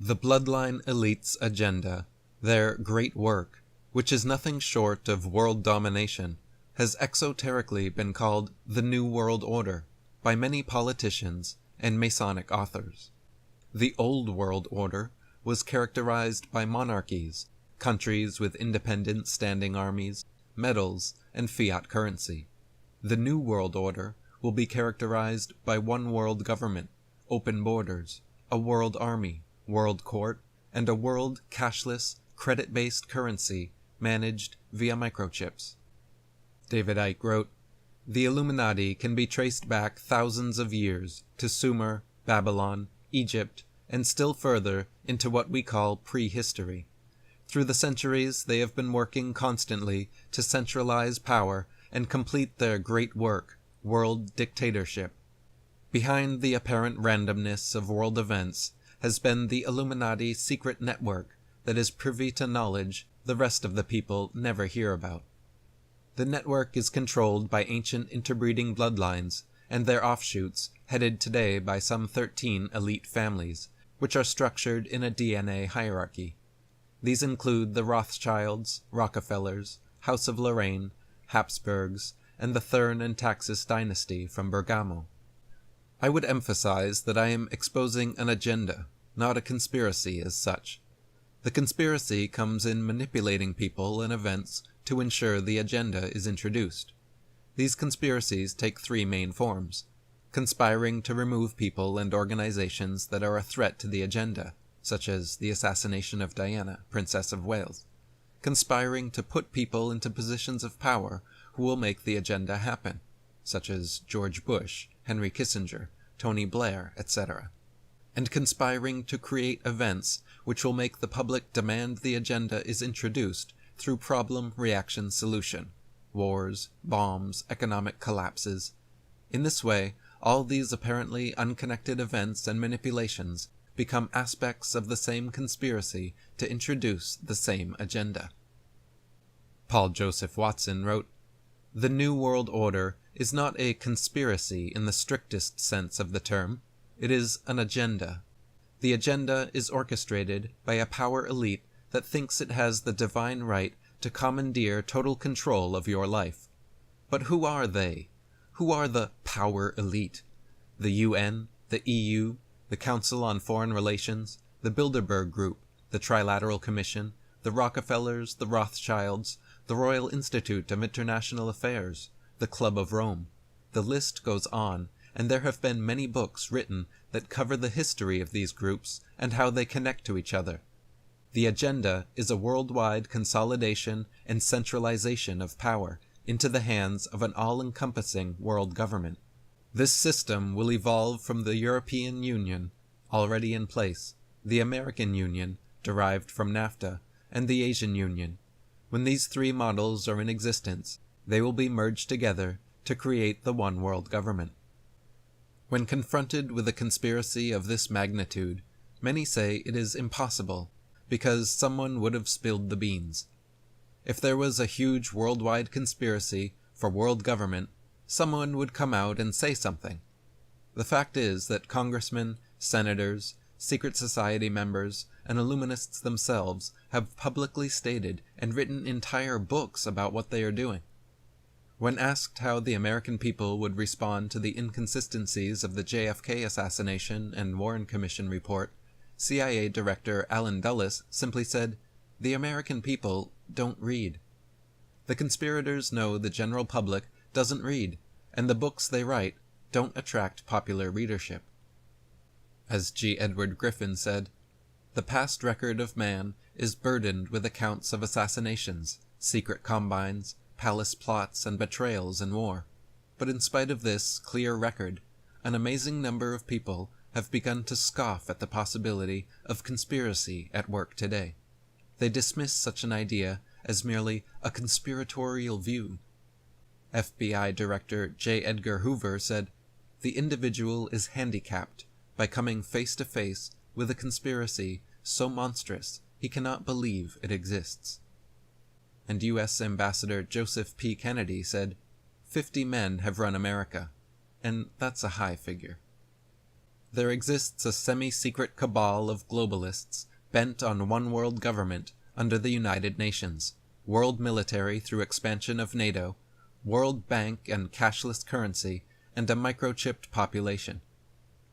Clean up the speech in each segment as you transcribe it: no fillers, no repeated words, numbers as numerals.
The bloodline elite's agenda, their great work, which is nothing short of world domination, has exoterically been called the New World Order by many politicians and Masonic authors. The Old World Order was characterized by monarchies, countries with independent standing armies, medals, and fiat currency. The New World Order will be characterized by one world government, open borders, a world army, world court, and a world cashless, credit-based currency managed via microchips. David Icke wrote, "The Illuminati can be traced back thousands of years to Sumer, Babylon, Egypt, and still further into what we call prehistory. Through the centuries, they have been working constantly to centralize power and complete their great work, world dictatorship. Behind the apparent randomness of world events has been the Illuminati secret network that is privy to knowledge the rest of the people never hear about. The network is controlled by ancient interbreeding bloodlines and their offshoots, headed today by some 13 elite families, which are structured in a DNA hierarchy. These include the Rothschilds, Rockefellers, House of Lorraine, Habsburgs, and the Thurn and Taxis dynasty from Bergamo. I would emphasize that I am exposing an agenda, not a conspiracy as such. The conspiracy comes in manipulating people and events to ensure the agenda is introduced. These conspiracies take three main forms: conspiring to remove people and organizations that are a threat to the agenda, such as the assassination of Diana, Princess of Wales; conspiring to put people into positions of power who will make the agenda happen, such as George Bush, Henry Kissinger, Tony Blair, etc., and conspiring to create events which will make the public demand the agenda is introduced through problem-reaction-solution, wars, bombs, economic collapses. In this way, all these apparently unconnected events and manipulations become aspects of the same conspiracy to introduce the same agenda." Paul Joseph Watson wrote, "The New World Order is not a conspiracy in the strictest sense of the term. It is an agenda. The agenda is orchestrated by a power elite that thinks it has the divine right to commandeer total control of your life. But who are they? Who are the power elite? The UN, the EU, the Council on Foreign Relations, the Bilderberg Group, the Trilateral Commission, the Rockefellers, the Rothschilds, the Royal Institute of International Affairs, the Club of Rome. The list goes on, and there have been many books written that cover the history of these groups and how they connect to each other. The agenda is a worldwide consolidation and centralization of power into the hands of an all-encompassing world government. This system will evolve from the European Union, already in place, the American Union, derived from NAFTA, and the Asian Union. When these three models are in existence, they will be merged together to create the one world government. When confronted with a conspiracy of this magnitude, many say it is impossible, because someone would have spilled the beans. If there was a huge worldwide conspiracy for world government, someone would come out and say something. The fact is that congressmen, senators, secret society members, and illuminists themselves have publicly stated and written entire books about what they are doing. When asked how the American people would respond to the inconsistencies of the JFK assassination and Warren Commission report, CIA Director Allen Dulles simply said, "The American people don't read." The conspirators know the general public doesn't read, and the books they write don't attract popular readership. As G. Edward Griffin said, "The past record of man is burdened with accounts of assassinations, secret combines, palace plots, and betrayals in war. But in spite of this clear record, an amazing number of people have begun to scoff at the possibility of conspiracy at work today. They dismiss such an idea as merely a conspiratorial view." FBI Director J. Edgar Hoover said, "The individual is handicapped by coming face to face with a conspiracy so monstrous he cannot believe it exists." And U.S. Ambassador Joseph P. Kennedy said, 50 men have run America, and that's a high figure." There exists a semi-secret cabal of globalists bent on one world government under the United Nations, world military through expansion of NATO, World Bank and cashless currency, and a microchipped population.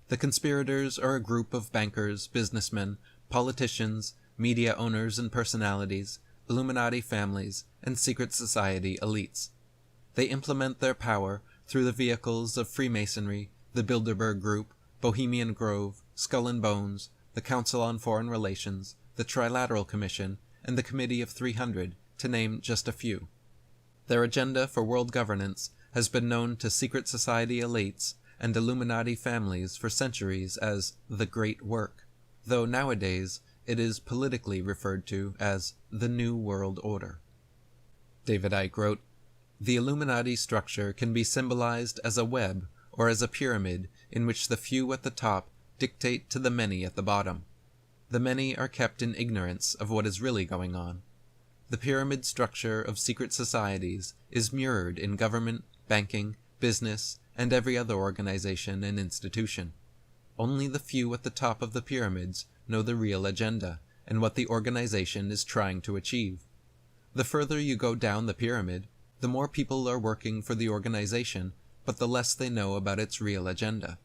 The conspirators are a group of bankers, businessmen, politicians, media owners and personalities, Illuminati families, and secret society elites. They implement their power through the vehicles of Freemasonry, the Bilderberg Group, Bohemian Grove, Skull and Bones, the Council on Foreign Relations, the Trilateral Commission, and the Committee of 300, to name just a few. Their agenda for world governance has been known to secret society elites and Illuminati families for centuries as the Great Work, though nowadays it is politically referred to as the New World Order. David Icke wrote, "The Illuminati structure can be symbolized as a web or as a pyramid in which the few at the top dictate to the many at the bottom. The many are kept in ignorance of what is really going on. The pyramid structure of secret societies is mirrored in government, banking, business, and every other organization and institution. Only the few at the top of the pyramids know the real agenda and what the organization is trying to achieve. The further you go down the pyramid, the more people are working for the organization, but the less they know about its real agenda.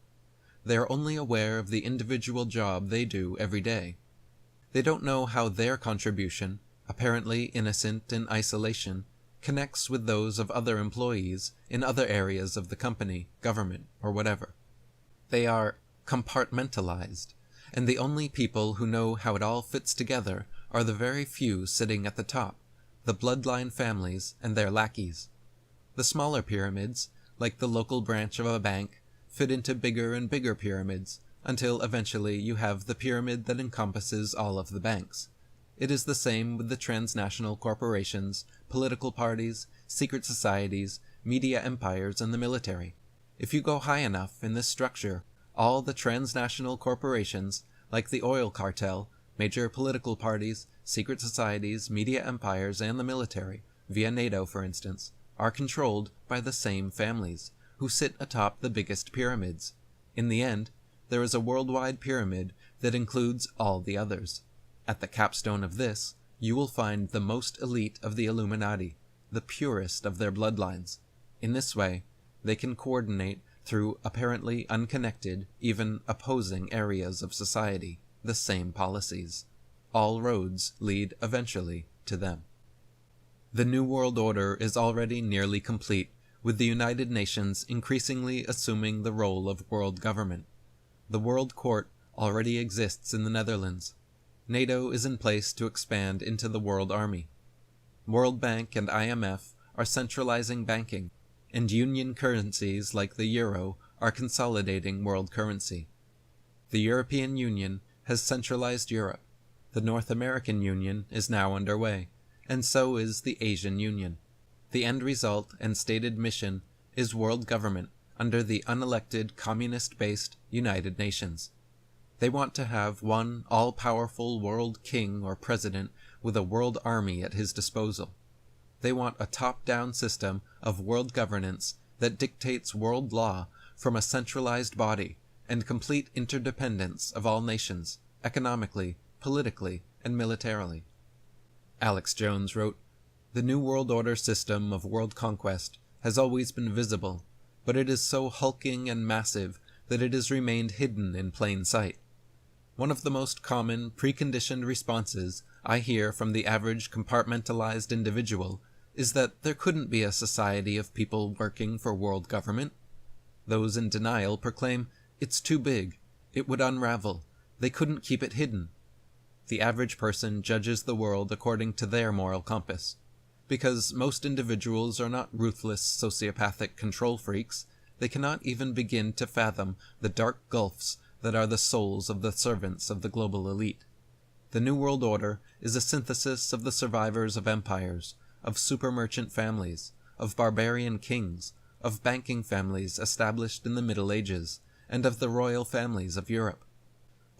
They are only aware of the individual job they do every day. They don't know how their contribution, apparently innocent in isolation, connects with those of other employees in other areas of the company, government, or whatever. They are compartmentalized, and the only people who know how it all fits together are the very few sitting at the top, the bloodline families and their lackeys. The smaller pyramids, like the local branch of a bank, fit into bigger and bigger pyramids, until eventually you have the pyramid that encompasses all of the banks. It is the same with the transnational corporations, political parties, secret societies, media empires, and the military. If you go high enough in this structure, all the transnational corporations, like the oil cartel, major political parties, secret societies, media empires, and the military, via NATO for instance, are controlled by the same families, who sit atop the biggest pyramids. In the end, there is a worldwide pyramid that includes all the others. At the capstone of this, you will find the most elite of the Illuminati, the purest of their bloodlines. In this way, they can coordinate through apparently unconnected, even opposing areas of society, the same policies. All roads lead eventually to them. The New World Order is already nearly complete, with the United Nations increasingly assuming the role of world government. The World Court already exists in the Netherlands. NATO is in place to expand into the World Army. World Bank and IMF are centralizing banking, and union currencies like the euro are consolidating world currency. The European Union has centralized Europe. The North American Union is now underway, and so is the Asian Union. The end result and stated mission is world government under the unelected communist-based United Nations. They want to have one all-powerful world king or president with a world army at his disposal. They want a top-down system of world governance that dictates world law from a centralized body and complete interdependence of all nations, economically, politically, and militarily. Alex Jones wrote, "The New World Order system of world conquest has always been visible, but it is so hulking and massive that it has remained hidden in plain sight. One of the most common, preconditioned responses I hear from the average compartmentalized individual is that there couldn't be a society of people working for world government. Those in denial proclaim, it's too big, it would unravel, they couldn't keep it hidden. The average person judges the world according to their moral compass. Because most individuals are not ruthless sociopathic control freaks, they cannot even begin to fathom the dark gulfs that are the souls of the servants of the global elite. The New World Order is a synthesis of the survivors of empires, of super-merchant families, of barbarian kings, of banking families established in the Middle Ages, and of the royal families of Europe.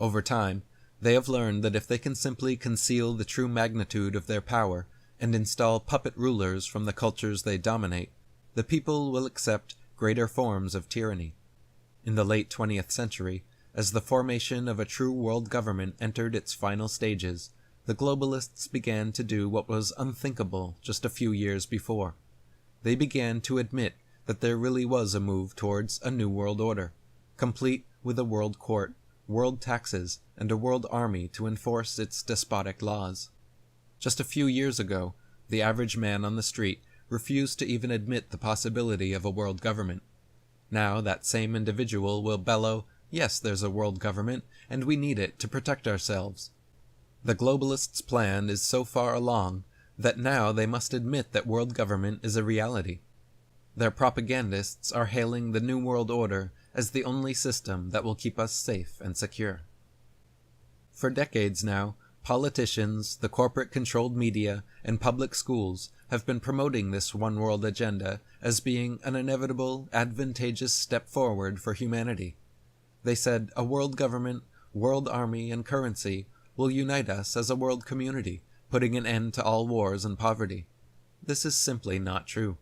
Over time, they have learned that if they can simply conceal the true magnitude of their power and install puppet rulers from the cultures they dominate, the people will accept greater forms of tyranny. In the late 20th century, as the formation of a true world government entered its final stages, the globalists began to do what was unthinkable just a few years before. They began to admit that there really was a move towards a new world order, complete with a world court, world taxes, and a world army to enforce its despotic laws. Just a few years ago, the average man on the street refused to even admit the possibility of a world government. Now that same individual will bellow, "Yes, there's a world government, and we need it to protect ourselves." The globalists' plan is so far along that now they must admit that world government is a reality. Their propagandists are hailing the New World Order as the only system that will keep us safe and secure. For decades now, politicians, the corporate-controlled media, and public schools have been promoting this one-world agenda as being an inevitable, advantageous step forward for humanity. They said a world government, world army, and currency will unite us as a world community, putting an end to all wars and poverty. This is simply not true.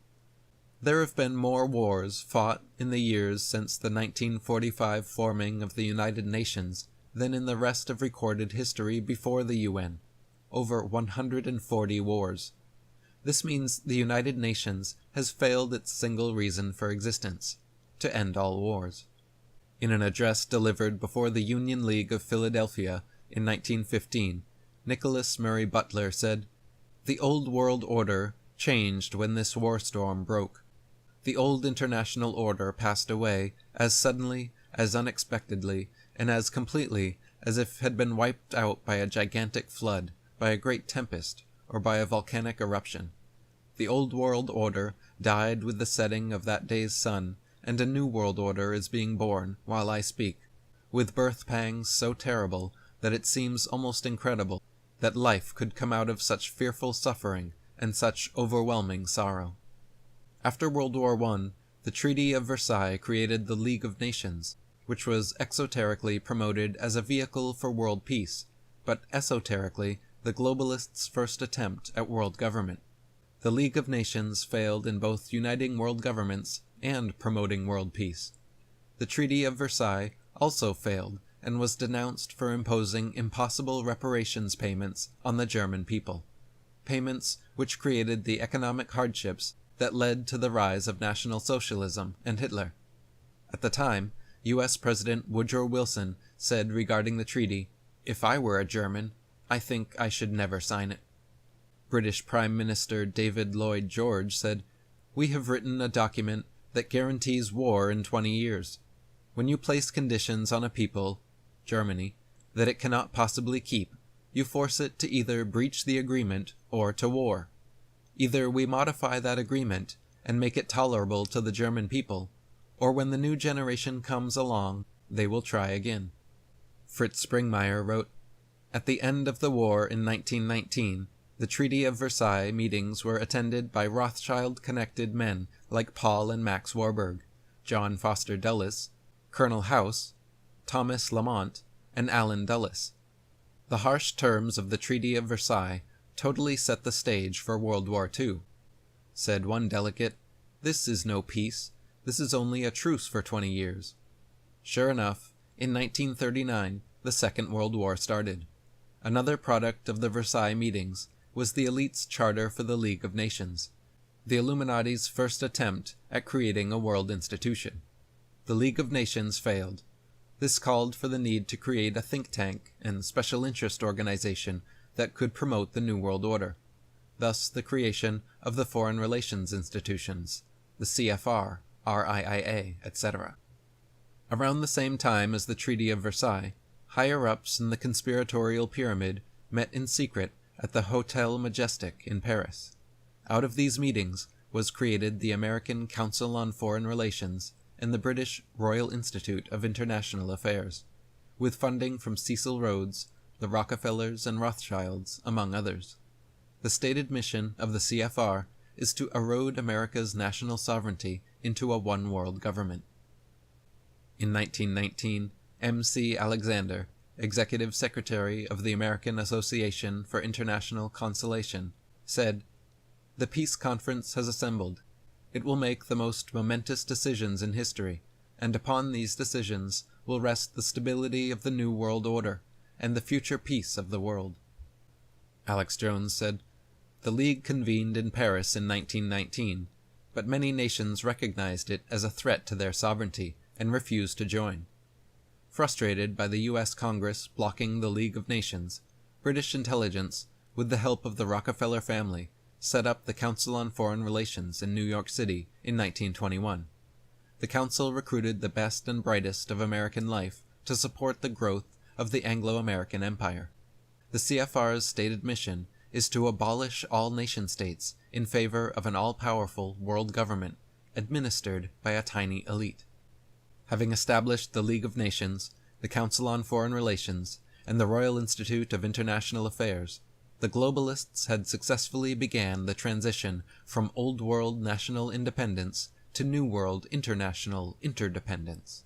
There have been more wars fought in the years since the 1945 forming of the United Nations than in the rest of recorded history before the UN, over 140 wars. This means the United Nations has failed its single reason for existence, to end all wars. In an address delivered before the Union League of Philadelphia in 1915, Nicholas Murray Butler said, "The old world order changed when this war storm broke. The old international order passed away as suddenly, as unexpectedly, and as completely as if had been wiped out by a gigantic flood, by a great tempest, or by a volcanic eruption. The old world order died with the setting of that day's sun, and a new world order is being born while I speak, with birth pangs so terrible that it seems almost incredible that life could come out of such fearful suffering and such overwhelming sorrow." After World War I, the Treaty of Versailles created the League of Nations, which was exoterically promoted as a vehicle for world peace, but esoterically the globalists' first attempt at world government. The League of Nations failed in both uniting world governments and promoting world peace. The Treaty of Versailles also failed and was denounced for imposing impossible reparations payments on the German people, payments which created the economic hardships that led to the rise of National Socialism and Hitler. At the time, U.S. President Woodrow Wilson said regarding the treaty, "If I were a German, I think I should never sign it." British Prime Minister David Lloyd George said, "We have written a document that guarantees war in 20 years. When you place conditions on a people, Germany, that it cannot possibly keep, you force it to either breach the agreement or to war. Either we modify that agreement and make it tolerable to the German people, or when the new generation comes along, they will try again." Fritz Springmeier wrote, "At the end of the war in 1919, the Treaty of Versailles meetings were attended by Rothschild-connected men like Paul and Max Warburg, John Foster Dulles, Colonel House, Thomas Lamont, and Allen Dulles. The harsh terms of the Treaty of Versailles totally set the stage for World War II. Said one delegate, 'This is no peace, this is only a truce for 20 years. Sure enough, in 1939, the Second World War started. Another product of the Versailles meetings was the elite's charter for the League of Nations, the Illuminati's first attempt at creating a world institution. The League of Nations failed. This called for the need to create a think tank and special interest organization that could promote the New World Order, thus the creation of the Foreign Relations Institutions, the CFR, RIIA, etc. Around the same time as the Treaty of Versailles, higher-ups in the conspiratorial pyramid met in secret at the Hotel Majestic in Paris. Out of these meetings was created the American Council on Foreign Relations and the British Royal Institute of International Affairs, with funding from Cecil Rhodes, the Rockefellers and Rothschilds, among others. The stated mission of the CFR is to erode America's national sovereignty into a one-world government. In 1919, M.C. Alexander, Executive Secretary of the American Association for International Conciliation, said, "The Peace Conference has assembled. It will make the most momentous decisions in history, and upon these decisions will rest the stability of the New World Order and the future peace of the world. Alex Jones said, "The League convened in Paris in 1919, but many nations recognized it as a threat to their sovereignty and refused to join. Frustrated by the U.S. Congress blocking the League of Nations, British intelligence, with the help of the Rockefeller family, set up the Council on Foreign Relations in New York City in 1921. The council recruited the best and brightest of American life to support the growth of the Anglo-American Empire. The CFR's stated mission is to abolish all nation-states in favor of an all-powerful world government administered by a tiny elite. Having established the League of Nations, the Council on Foreign Relations, and the Royal Institute of International Affairs, the globalists had successfully began the transition from Old World national independence to New World international interdependence.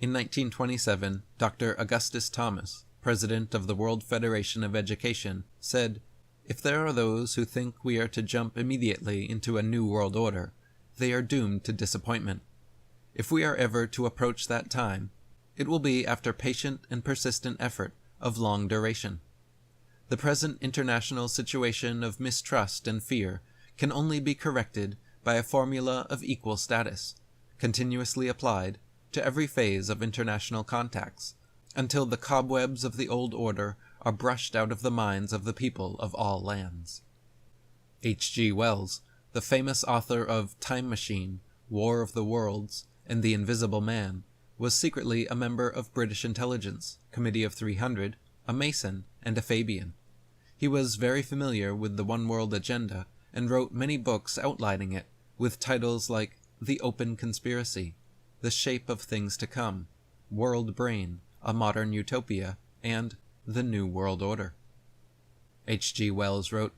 In 1927, Dr. Augustus Thomas, president of the World Federation of Education, said, "If there are those who think we are to jump immediately into a new world order, they are doomed to disappointment. If we are ever to approach that time, it will be after patient and persistent effort of long duration. The present international situation of mistrust and fear can only be corrected by a formula of equal status, continuously applied to every phase of international contacts, until the cobwebs of the old order are brushed out of the minds of the people of all lands." H.G. Wells, the famous author of Time Machine, War of the Worlds, and The Invisible Man, was secretly a member of British Intelligence, Committee of 300, a Mason, and a Fabian. He was very familiar with the One World Agenda and wrote many books outlining it, with titles like The Open Conspiracy, The Shape of Things to Come, World Brain, A Modern Utopia, and The New World Order. H.G. Wells wrote,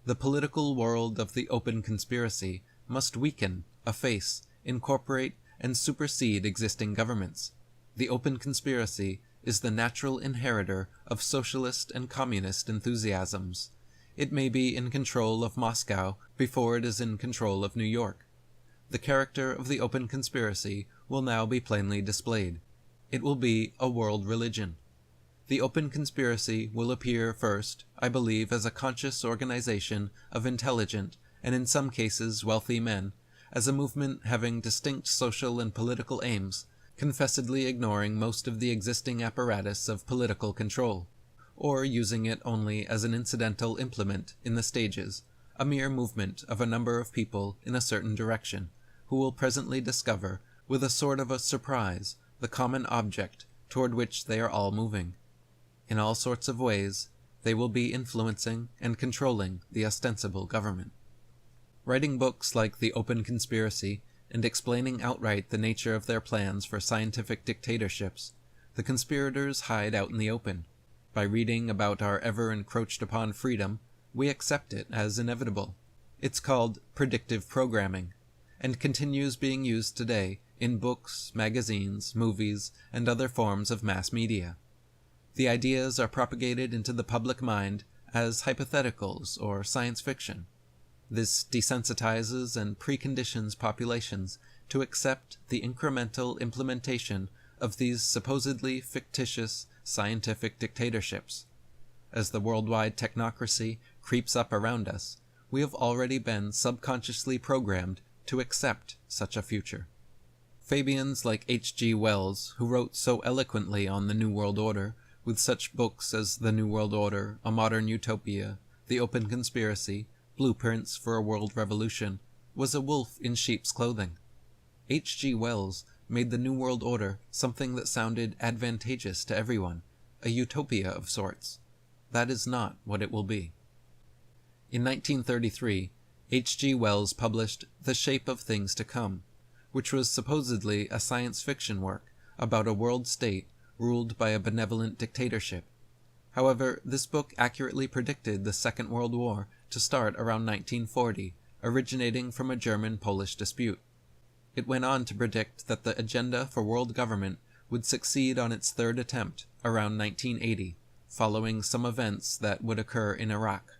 "The political world of the open conspiracy must weaken, efface, incorporate, and supersede existing governments. The open conspiracy is the natural inheritor of socialist and communist enthusiasms. It may be in control of Moscow before it is in control of New York. The character of the open conspiracy will now be plainly displayed. It will be a world religion. The open conspiracy will appear first, I believe, as a conscious organization of intelligent, and in some cases wealthy men, as a movement having distinct social and political aims, confessedly ignoring most of the existing apparatus of political control, or using it only as an incidental implement in the stages, a mere movement of a number of people in a certain direction, who will presently discover, with a sort of a surprise, the common object toward which they are all moving. In all sorts of ways, they will be influencing and controlling the ostensible government." Writing books like The Open Conspiracy and explaining outright the nature of their plans for scientific dictatorships, the conspirators hide out in the open. By reading about our ever encroached upon freedom, we accept it as inevitable. It's called predictive programming, and continues being used today in books, magazines, movies, and other forms of mass media. The ideas are propagated into the public mind as hypotheticals or science fiction. This desensitizes and preconditions populations to accept the incremental implementation of these supposedly fictitious scientific dictatorships. As the worldwide technocracy creeps up around us, we have already been subconsciously programmed to accept such a future. Fabians like H.G. Wells, who wrote so eloquently on the New World Order, with such books as The New World Order, A Modern Utopia, The Open Conspiracy, Blueprints for a World Revolution, was a wolf in sheep's clothing. H.G. Wells made the New World Order something that sounded advantageous to everyone, a utopia of sorts. That is not what it will be. In 1933, H.G. Wells published The Shape of Things to Come, which was supposedly a science fiction work about a world state ruled by a benevolent dictatorship. However, this book accurately predicted the Second World War to start around 1940, originating from a German-Polish dispute. It went on to predict that the agenda for world government would succeed on its third attempt around 1980, following some events that would occur in Iraq.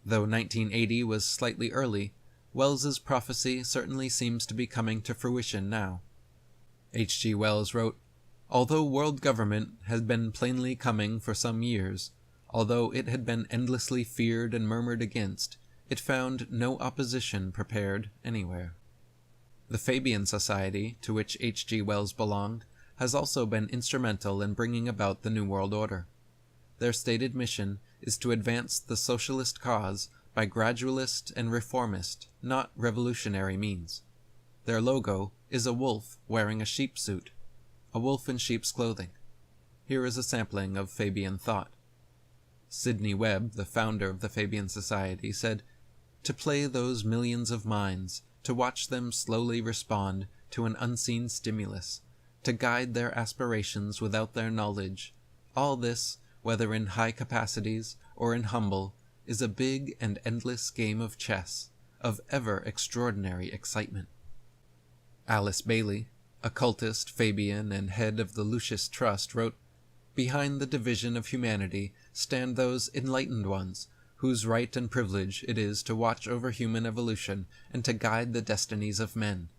Though 1980 was slightly early, Wells's prophecy certainly seems to be coming to fruition now. H.G. Wells wrote, Although world government had been plainly coming for some years, although it had been endlessly feared and murmured against, it found no opposition prepared anywhere. The Fabian Society, to which H.G. Wells belonged, has also been instrumental in bringing about the New World Order. Their stated mission is to advance the socialist cause by gradualist and reformist, not revolutionary means. Their logo is a wolf wearing a sheep suit, a wolf in sheep's clothing. Here is a sampling of Fabian thought. Sidney Webb, the founder of the Fabian Society, said, "To play those millions of minds, to watch them slowly respond to an unseen stimulus, to guide their aspirations without their knowledge, all this, whether in high capacities or in humble, is a big and endless game of chess, of ever extraordinary excitement." Alice Bailey, occultist, Fabian, and head of the Lucius Trust, wrote, "Behind the division of humanity stand those enlightened ones, whose right and privilege it is to watch over human evolution and to guide the destinies of men.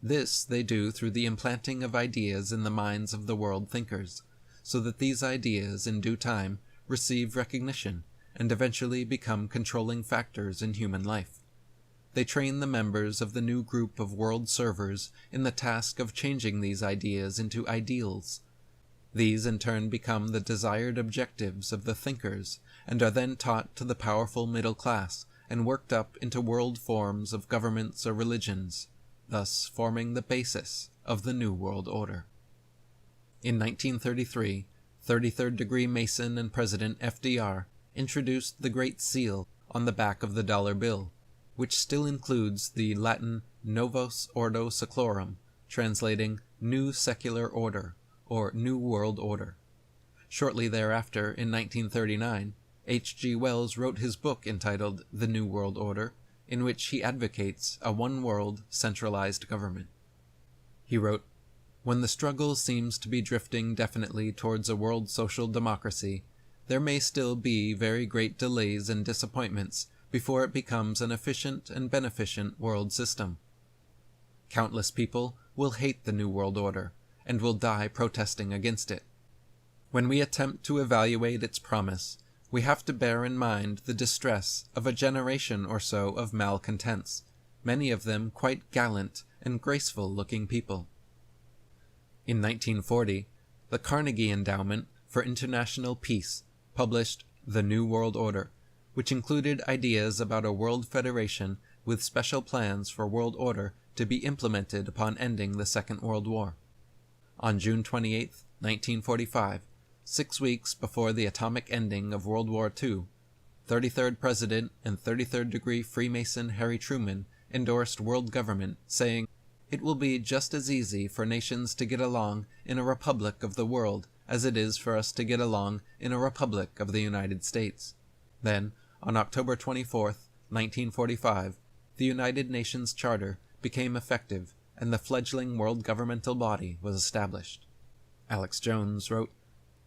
This they do through the implanting of ideas in the minds of the world thinkers, so that these ideas, in due time, receive recognition and eventually become controlling factors in human life. They train the members of the new group of world servers in the task of changing these ideas into ideals. These in turn become the desired objectives of the thinkers and are then taught to the powerful middle class and worked up into world forms of governments or religions, thus forming the basis of the New World Order. In 1933, 33rd degree Mason and President FDR introduced the Great Seal on the back of the dollar bill, which still includes the Latin Novus Ordo Seclorum, translating New Secular Order, or New World Order. Shortly thereafter, in 1939, H.G. Wells wrote his book entitled The New World Order, in which he advocates a one-world, centralized government. He wrote, "When the struggle seems to be drifting definitely towards a world social democracy, there may still be very great delays and disappointments before it becomes an efficient and beneficent world system. Countless people will hate the New World Order, and will die protesting against it. When we attempt to evaluate its promise, we have to bear in mind the distress of a generation or so of malcontents, many of them quite gallant and graceful-looking people." In 1940, the Carnegie Endowment for International Peace published The New World Order, which included ideas about a world federation with special plans for world order to be implemented upon ending the Second World War. On June 28, 1945, 6 weeks before the atomic ending of World War II, 33rd President and 33rd degree Freemason Harry Truman endorsed world government, saying, "It will be just as easy for nations to get along in a republic of the world as it is for us to get along in a republic of the United States." Then, on October 24, 1945, the United Nations Charter became effective and the fledgling world governmental body was established. Alex Jones wrote,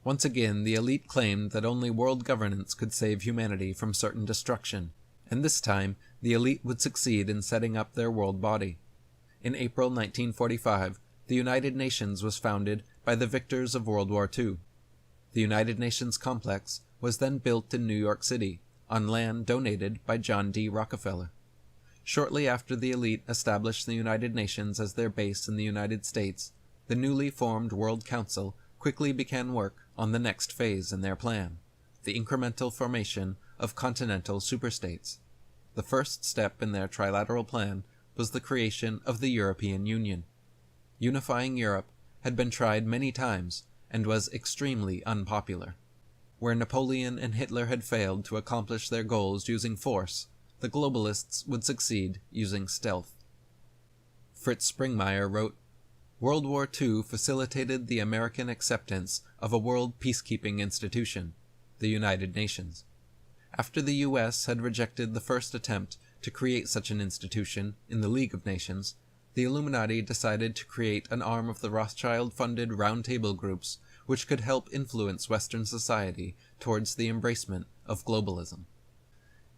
"Once again the elite claimed that only world governance could save humanity from certain destruction, and this time the elite would succeed in setting up their world body. In April 1945, the United Nations was founded by the victors of World War II. The United Nations complex was then built in New York City, on land donated by John D. Rockefeller. Shortly after the elite established the United Nations as their base in the United States, the newly formed World Council quickly began work on the next phase in their plan, the incremental formation of continental superstates. The first step in their trilateral plan was the creation of the European Union. Unifying Europe had been tried many times and was extremely unpopular. Where Napoleon and Hitler had failed to accomplish their goals using force, the globalists would succeed using stealth. Fritz Springmeier wrote, "World War II facilitated the American acceptance of a world peacekeeping institution, the United Nations. After the U.S. had rejected the first attempt to create such an institution in the League of Nations, the Illuminati decided to create an arm of the Rothschild-funded Round Table groups which could help influence Western society towards the embracement of globalism."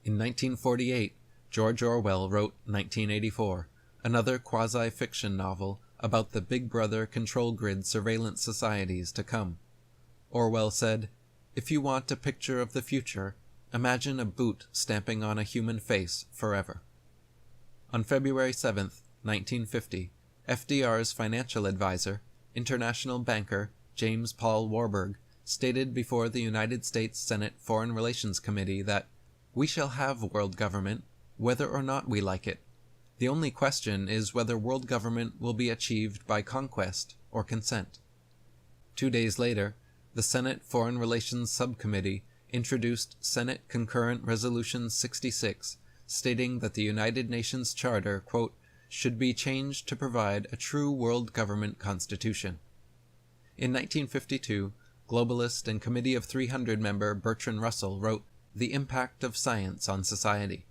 In 1948, George Orwell wrote 1984, another quasi-fiction novel about the Big Brother control grid surveillance societies to come. Orwell said, "If you want a picture of the future, imagine a boot stamping on a human face forever." On February 7, 1950, FDR's financial advisor, international banker James Paul Warburg, stated before the United States Senate Foreign Relations Committee that, "We shall have world government, whether or not we like it. The only question is whether world government will be achieved by conquest or consent." 2 days later, the Senate Foreign Relations Subcommittee introduced Senate Concurrent Resolution 66, stating that the United Nations Charter, quote, "should be changed to provide a true world government constitution." In 1952, globalist and Committee of 300 member Bertrand Russell wrote The Impact of Science on Society.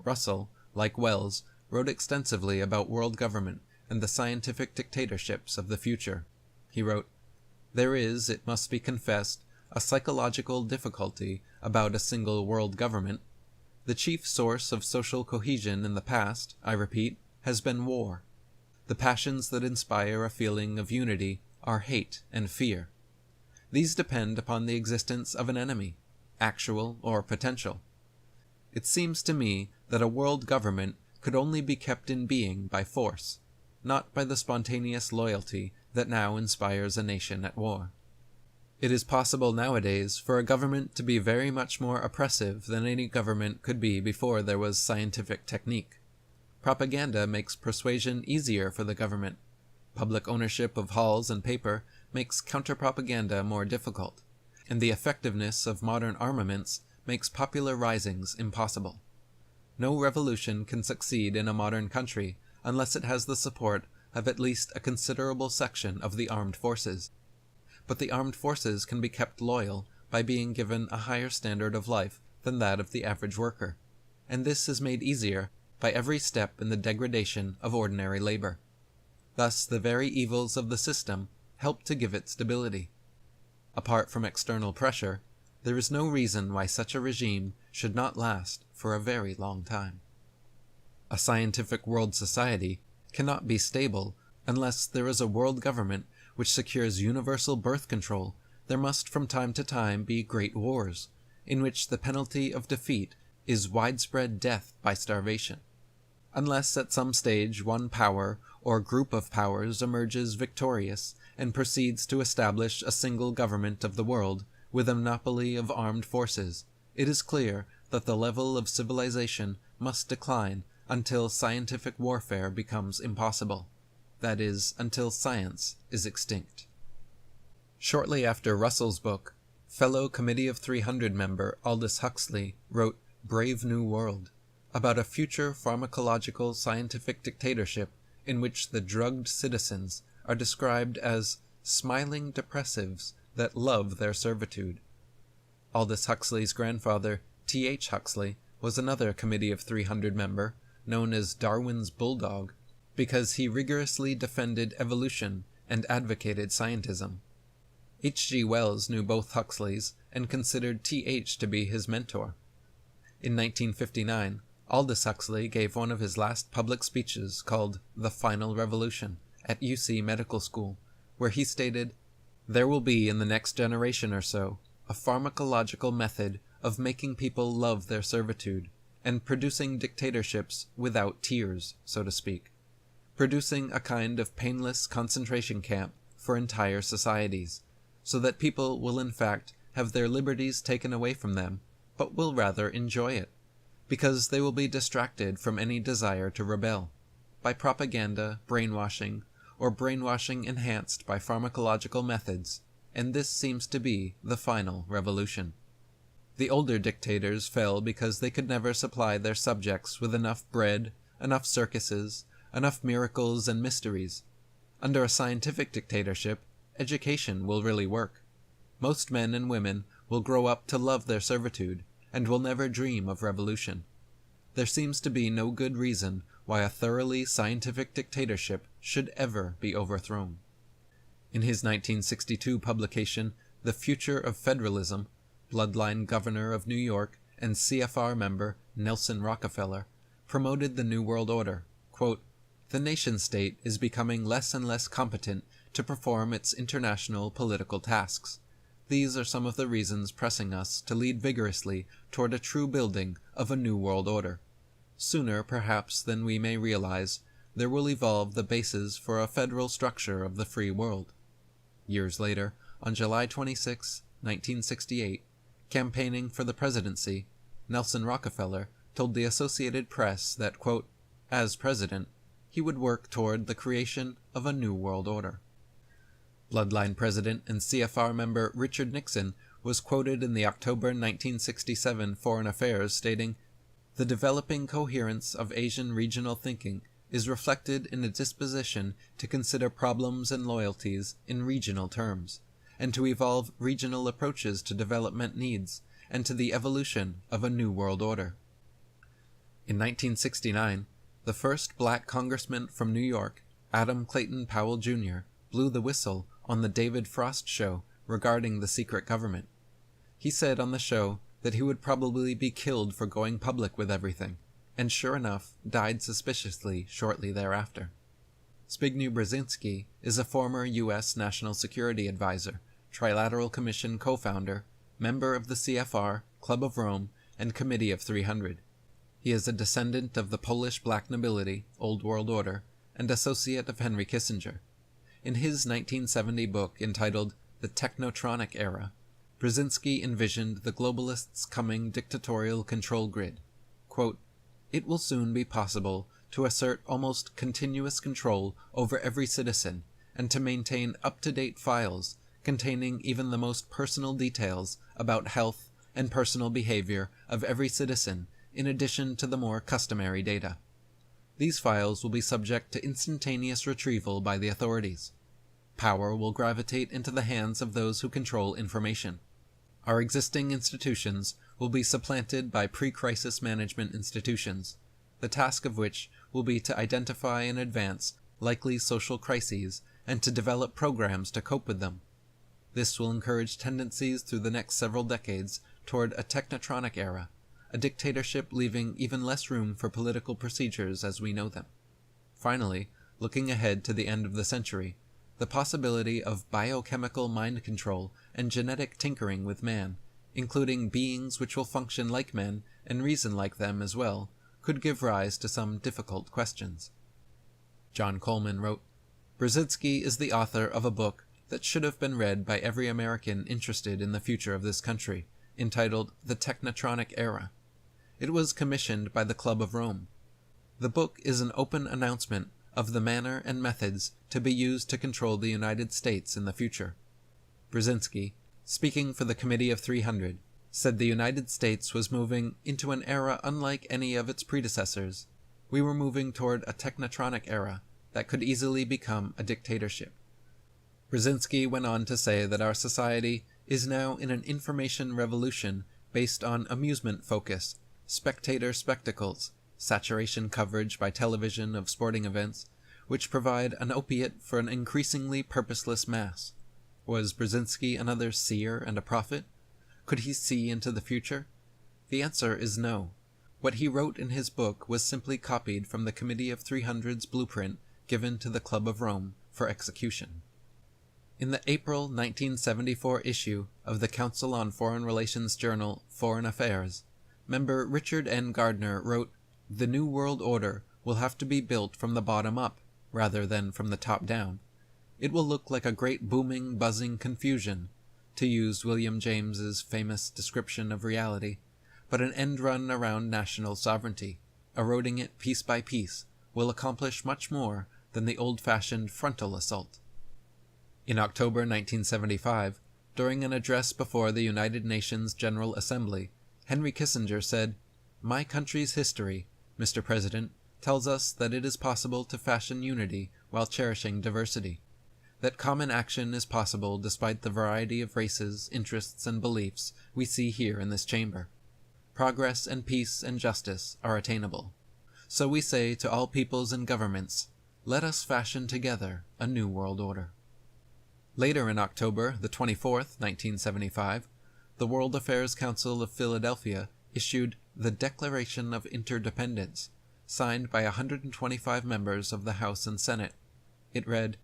Russell, like Wells, wrote extensively about world government and the scientific dictatorships of the future. He wrote, "There is, it must be confessed, a psychological difficulty about a single world government. The chief source of social cohesion in the past, I repeat, has been war. The passions that inspire a feeling of unity are hate and fear. These depend upon the existence of an enemy, actual or potential. It seems to me that a world government could only be kept in being by force, not by the spontaneous loyalty that now inspires a nation at war. It is possible nowadays for a government to be very much more oppressive than any government could be before there was scientific technique. Propaganda makes persuasion easier for the government. Public ownership of halls and paper makes counter-propaganda more difficult, and the effectiveness of modern armaments makes popular risings impossible. No revolution can succeed in a modern country unless it has the support of at least a considerable section of the armed forces. But the armed forces can be kept loyal by being given a higher standard of life than that of the average worker, and this is made easier by every step in the degradation of ordinary labor. Thus the very evils of the system help to give it stability. Apart from external pressure, there is no reason why such a regime should not last for a very long time. A scientific world society cannot be stable unless there is a world government which secures universal birth control. There must from time to time be great wars, in which the penalty of defeat is widespread death by starvation. Unless at some stage one power or group of powers emerges victorious and proceeds to establish a single government of the world with a monopoly of armed forces, it is clear that the level of civilization must decline until scientific warfare becomes impossible. That is, until science is extinct. Shortly after Russell's book, fellow Committee of 300 member Aldous Huxley wrote Brave New World, about a future pharmacological scientific dictatorship in which the drugged citizens are described as smiling depressives that love their servitude. Aldous Huxley's grandfather, T.H. Huxley, was another Committee of 300 member, known as Darwin's Bulldog, because he rigorously defended evolution and advocated scientism. H.G. Wells knew both Huxleys and considered T.H. to be his mentor. In 1959, Aldous Huxley gave one of his last public speeches called The Final Revolution at UC Medical School, where he stated, "There will be in the next generation or so a pharmacological method of making people love their servitude and producing dictatorships without tears, so to speak, producing a kind of painless concentration camp for entire societies, so that people will in fact have their liberties taken away from them, but will rather enjoy it, because they will be distracted from any desire to rebel, by propaganda, brainwashing, or brainwashing enhanced by pharmacological methods, and this seems to be the final revolution." The older dictators fell because they could never supply their subjects with enough bread, enough circuses, enough miracles and mysteries. Under a scientific dictatorship, education will really work. Most men and women will grow up to love their servitude, and will never dream of revolution. There seems to be no good reason why a thoroughly scientific dictatorship should ever be overthrown. In his 1962 publication, The Future of Federalism, Bloodline Governor of New York and CFR member Nelson Rockefeller promoted the New World Order. Quote, the nation-state is becoming less and less competent to perform its international political tasks. These are some of the reasons pressing us to lead vigorously toward a true building of a new world order. Sooner, perhaps, than we may realize, there will evolve the basis for a federal structure of the free world. Years later, on July 26, 1968, campaigning for the presidency, Nelson Rockefeller told the Associated Press that, quote, as president, he would work toward the creation of a new world order. Bloodline president and CFR member Richard Nixon was quoted in the October 1967 Foreign Affairs stating, "The developing coherence of Asian regional thinking is reflected in a disposition to consider problems and loyalties in regional terms, and to evolve regional approaches to development needs and to the evolution of a new world order." In 1969, the first black congressman from New York, Adam Clayton Powell Jr., blew the whistle on the David Frost show regarding the secret government. He said on the show that he would probably be killed for going public with everything, and sure enough, died suspiciously shortly thereafter. Zbigniew Brzezinski is a former U.S. National Security Advisor, Trilateral Commission co-founder, member of the CFR, Club of Rome, and Committee of 300. He is a descendant of the Polish black nobility, Old World Order, and associate of Henry Kissinger. In his 1970 book entitled The Technotronic Era, Brzezinski envisioned the globalists' coming dictatorial control grid. Quote, "It will soon be possible to assert almost continuous control over every citizen and to maintain up-to-date files containing even the most personal details about health and personal behavior of every citizen in addition to the more customary data. These files will be subject to instantaneous retrieval by the authorities. Power will gravitate into the hands of those who control information. Our existing institutions will be supplanted by pre-crisis management institutions, the task of which will be to identify in advance likely social crises and to develop programs to cope with them. This will encourage tendencies through the next several decades toward a technotronic era, a dictatorship leaving even less room for political procedures as we know them. Finally, looking ahead to the end of the century, the possibility of biochemical mind control and genetic tinkering with man, including beings which will function like men and reason like them as well, could give rise to some difficult questions." John Coleman wrote, "Brzezinski is the author of a book that should have been read by every American interested in the future of this country, entitled The Technotronic Era. It was commissioned by the Club of Rome. The book is an open announcement of the manner and methods to be used to control the United States in the future." Brzezinski, speaking for the Committee of 300, said the United States was moving into an era unlike any of its predecessors. We were moving toward a technotronic era that could easily become a dictatorship. Brzezinski went on to say that our society is now in an information revolution based on amusement focus, spectator spectacles, saturation coverage by television of sporting events, which provide an opiate for an increasingly purposeless mass. Was Brzezinski another seer and a prophet? Could he see into the future? The answer is no. What he wrote in his book was simply copied from the Committee of 300's blueprint given to the Club of Rome for execution. In the April 1974 issue of the Council on Foreign Relations journal Foreign Affairs, member Richard N. Gardner wrote, "The New World Order will have to be built from the bottom up, rather than from the top down. It will look like a great booming, buzzing confusion, to use William James's famous description of reality, but an end run around national sovereignty, eroding it piece by piece, will accomplish much more than the old-fashioned frontal assault." In October 1975, during an address before the United Nations General Assembly, Henry Kissinger said, "My country's history, Mr. President, tells us that it is possible to fashion unity while cherishing diversity, that common action is possible despite the variety of races, interests, and beliefs we see here in this chamber. Progress and peace and justice are attainable. So we say to all peoples and governments, let us fashion together a new world order." Later in October the 24th, 1975, the World Affairs Council of Philadelphia issued the Declaration of Interdependence, signed by 125 members of the House and Senate. It read,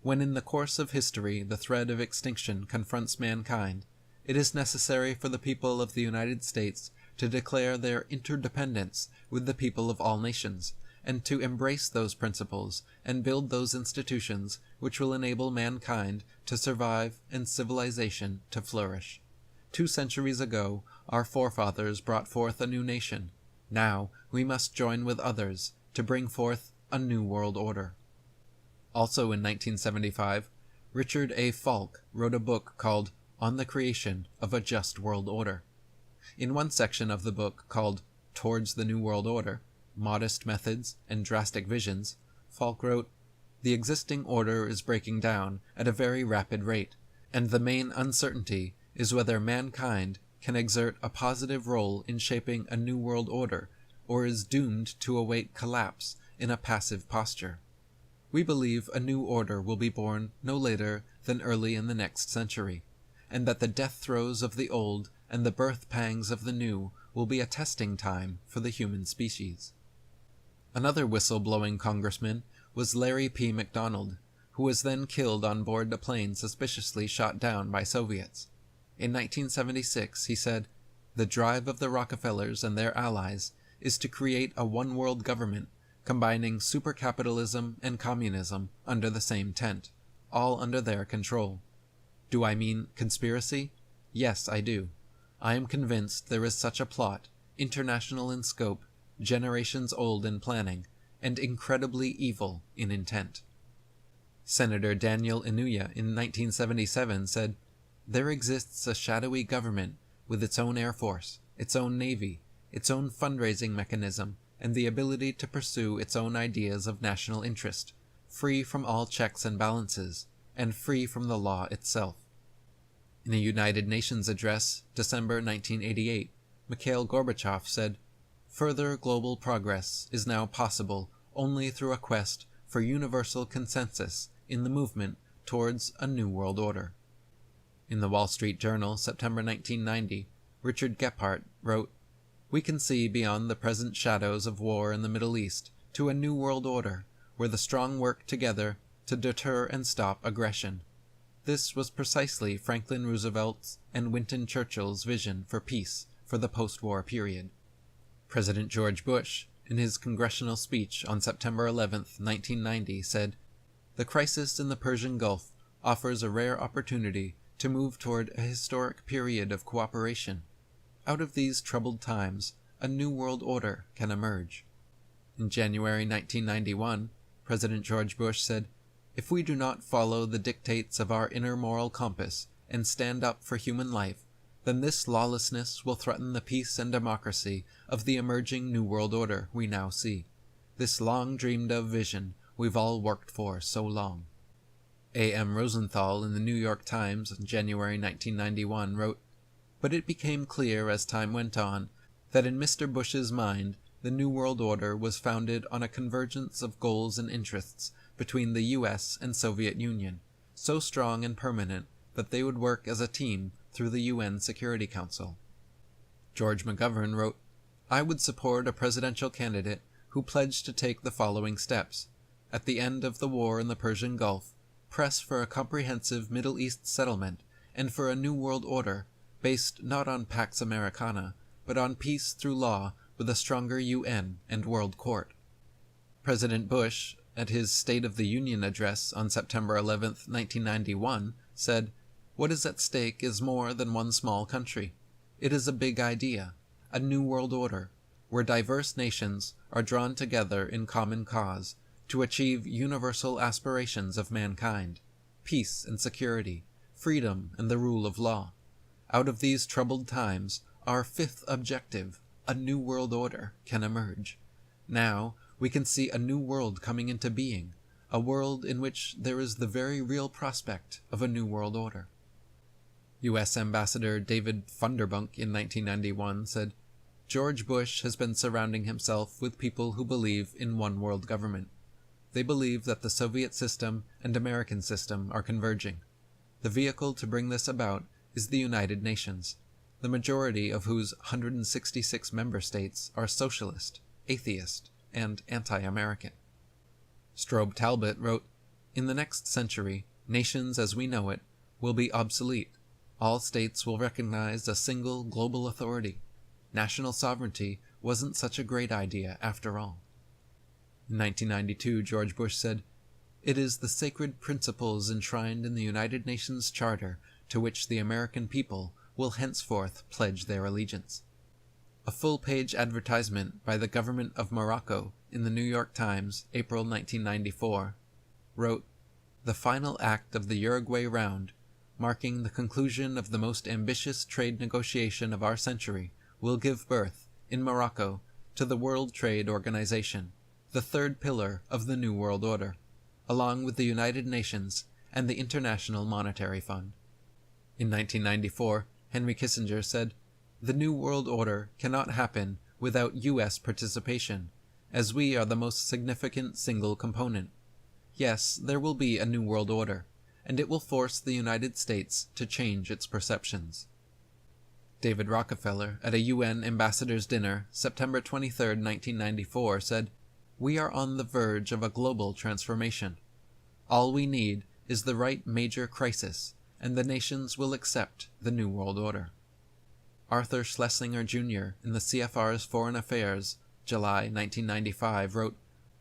"When in the course of history the threat of extinction confronts mankind, it is necessary for the people of the United States to declare their interdependence with the people of all nations, and to embrace those principles and build those institutions which will enable mankind to survive and civilization to flourish. 2 centuries ago, our forefathers brought forth a new nation. Now we must join with others to bring forth a new world order." Also in 1975, Richard A. Falk wrote a book called On the Creation of a Just World Order. In one section of the book called Towards the New World Order, Modest Methods and Drastic Visions, Falk wrote, "The existing order is breaking down at a very rapid rate, and the main uncertainty is whether mankind can exert a positive role in shaping a new world order, or is doomed to await collapse in a passive posture. We believe a new order will be born no later than early in the next century, and that the death throes of the old and the birth pangs of the new will be a testing time for the human species." Another whistle-blowing congressman was Larry P. McDonald, who was then killed on board a plane suspiciously shot down by Soviets. In 1976, he said, "The drive of the Rockefellers and their allies is to create a one-world government combining supercapitalism and communism under the same tent, all under their control. Do I mean conspiracy? Yes, I do. I am convinced there is such a plot, international in scope, generations old in planning, and incredibly evil in intent." Senator Daniel Inouye in 1977 said, "There exists a shadowy government with its own air force, its own navy, its own fundraising mechanism, and the ability to pursue its own ideas of national interest, free from all checks and balances, and free from the law itself." In a United Nations address, December 1988, Mikhail Gorbachev said, "Further global progress is now possible only through a quest for universal consensus in the movement towards a new world order." In the Wall Street Journal, September 1990, Richard Gephardt wrote, "We can see beyond the present shadows of war in the Middle East to a new world order, where the strong work together to deter and stop aggression. This was precisely Franklin Roosevelt's and Winston Churchill's vision for peace for the post-war period." President George Bush, in his congressional speech on September 11, 1990, said, "The crisis in the Persian Gulf offers a rare opportunity to move toward a historic period of cooperation. Out of these troubled times, a new world order can emerge." In January 1991, President George Bush said, "If we do not follow the dictates of our inner moral compass and stand up for human life, then this lawlessness will threaten the peace and democracy of the emerging New World Order we now see, this long-dreamed-of vision we've all worked for so long." A.M. Rosenthal in the New York Times in January 1991 wrote, "But it became clear as time went on that in Mr. Bush's mind the New World Order was founded on a convergence of goals and interests between the U.S. and Soviet Union, so strong and permanent that they would work as a team through the UN Security Council." George McGovern wrote, "I would support a presidential candidate who pledged to take the following steps. At the end of the war in the Persian Gulf, press for a comprehensive Middle East settlement and for a new world order based not on Pax Americana, but on peace through law with a stronger UN and World Court." President Bush, at his State of the Union address on September 11, 1991, said, "What is at stake is more than one small country. It is a big idea, a new world order, where diverse nations are drawn together in common cause to achieve universal aspirations of mankind, peace and security, freedom and the rule of law. Out of these troubled times, our fifth objective, a new world order, can emerge. Now we can see a new world coming into being, a world in which there is the very real prospect of a new world order." U.S. Ambassador David Funderburk in 1991 said, "George Bush has been surrounding himself with people who believe in one world government. They believe that the Soviet system and American system are converging. The vehicle to bring this about is the United Nations, the majority of whose 166 member states are socialist, atheist, and anti-American. Strobe Talbot wrote, "In the next century, nations as we know it will be obsolete. All states will recognize a single global authority. National sovereignty wasn't such a great idea after all." In 1992, George Bush said, "It is the sacred principles enshrined in the United Nations Charter to which the American people will henceforth pledge their allegiance." A full-page advertisement by the government of Morocco in the New York Times, April 1994, wrote, "The final act of the Uruguay round, marking the conclusion of the most ambitious trade negotiation of our century, will give birth, in Morocco, to the World Trade Organization, the third pillar of the New World Order, along with the United Nations and the International Monetary Fund." In 1994, Henry Kissinger said, "The New World Order cannot happen without U.S. participation, as we are the most significant single component. Yes, there will be a New World Order, and it will force the United States to change its perceptions." David Rockefeller, at a UN ambassador's dinner, September 23, 1994, said, "We are on the verge of a global transformation. All we need is the right major crisis, and the nations will accept the New World Order." Arthur Schlesinger Jr. in the CFR's Foreign Affairs, July 1995, wrote,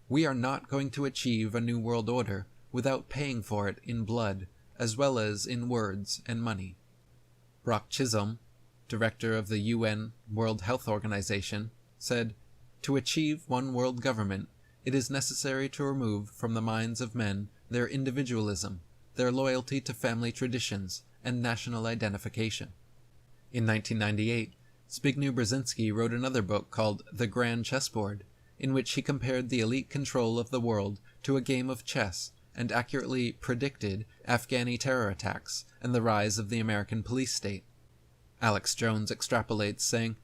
"We are not going to achieve a New World Order without paying for it in blood, as well as in words and money." Brock Chisholm, director of the UN World Health Organization, said, "To achieve one world government, it is necessary to remove from the minds of men their individualism, their loyalty to family traditions, and national identification." In 1998, Zbigniew Brzezinski wrote another book called The Grand Chessboard, in which he compared the elite control of the world to a game of chess and accurately predicted Afghani terror attacks and the rise of the American police state. Alex Jones extrapolates, saying,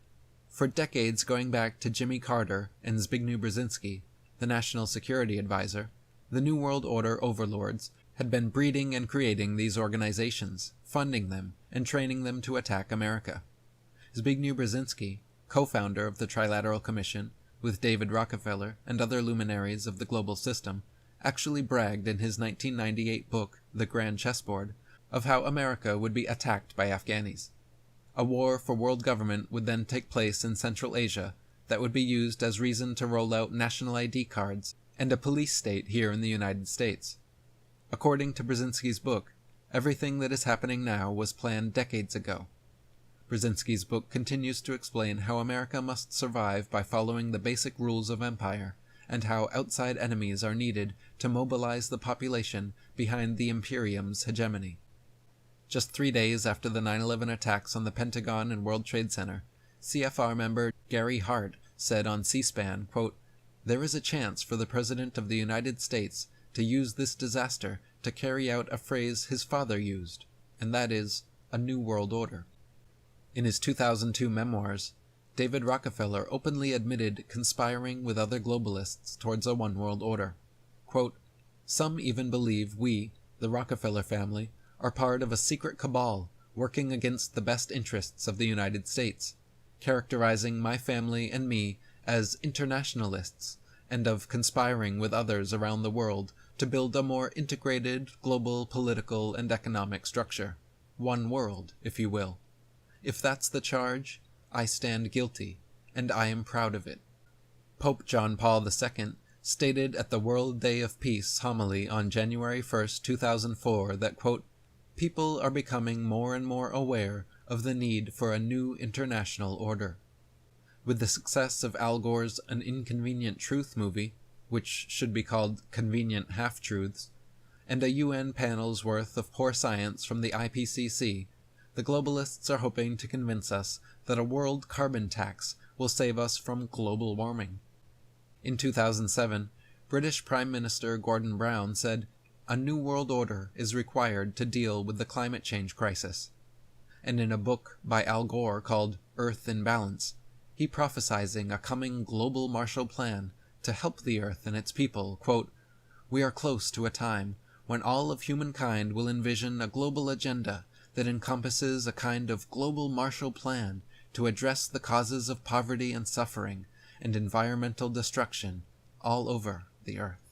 "For decades going back to Jimmy Carter and Zbigniew Brzezinski, the National Security Advisor, the New World Order overlords had been breeding and creating these organizations, funding them, and training them to attack America. Zbigniew Brzezinski, co-founder of the Trilateral Commission, with David Rockefeller and other luminaries of the global system, actually bragged in his 1998 book, The Grand Chessboard, of how America would be attacked by Afghanis. A war for world government would then take place in Central Asia that would be used as reason to roll out national ID cards and a police state here in the United States. According to Brzezinski's book, everything that is happening now was planned decades ago." Brzezinski's book continues to explain how America must survive by following the basic rules of empire, and how outside enemies are needed to mobilize the population behind the Imperium's hegemony. Just 3 days after the 9/11 attacks on the Pentagon and World Trade Center, CFR member Gary Hart said on C-SPAN, quote, "There is a chance for the President of the United States to use this disaster to carry out a phrase his father used, and that is, a New World Order." In his 2002 memoirs, David Rockefeller openly admitted conspiring with other globalists towards a one world order. Quote, "Some even believe we, the Rockefeller family, are part of a secret cabal working against the best interests of the United States, characterizing my family and me as internationalists, and of conspiring with others around the world to build a more integrated global political and economic structure. One world, if you will. If that's the charge, I stand guilty, and I am proud of it." Pope John Paul II stated at the World Day of Peace homily on January 1, 2004 that, quote, "People are becoming more and more aware of the need for a new international order." With the success of Al Gore's An Inconvenient Truth movie, which should be called Convenient Half-Truths, and a UN panel's worth of poor science from the IPCC, the globalists are hoping to convince us that a world carbon tax will save us from global warming. In 2007, British Prime Minister Gordon Brown said, "A new world order is required to deal with the climate change crisis." And in a book by Al Gore called Earth in Balance, he prophesizing a coming global Marshall Plan to help the Earth and its people, quote, "We are close to a time when all of humankind will envision a global agenda that encompasses a kind of global Marshall Plan to address the causes of poverty and suffering, and environmental destruction all over the earth.